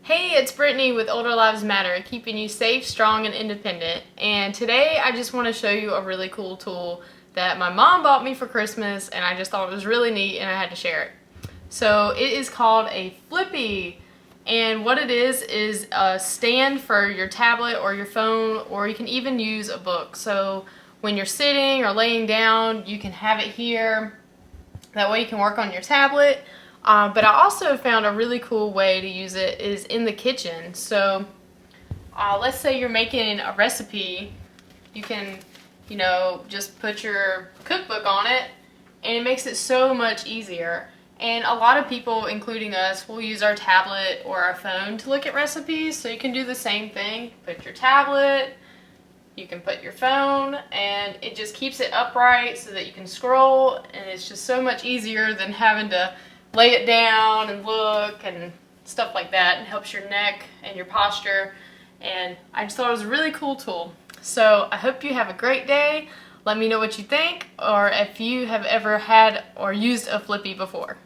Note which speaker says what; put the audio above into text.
Speaker 1: Hey, it's Brittany with Older Lives Matter, keeping you safe, strong, and independent. And today I just want to show you a really cool tool that my mom bought me for Christmas, and I just thought it was really neat and I had to share it. So it is called a Flippy, and what it is a stand for your tablet or your phone, or you can even use a book. So when you're sitting or laying down, you can have it here. That way you can work on your tablet. But I also found a really cool way to use it is in the kitchen. So let's say you're making a recipe. You can, just put your cookbook on it, and it makes it so much easier. And a lot of people, including us, will use our tablet or our phone to look at recipes. So you can do the same thing. Put your tablet, you can put your phone, and it just keeps it upright so that you can scroll, and it's just so much easier than having to lay it down and look and stuff like that. It helps your neck and your posture, and I just thought it was a really cool tool. So I hope you have a great day. Let me know what you think, or if you have ever had or used a Flippy before.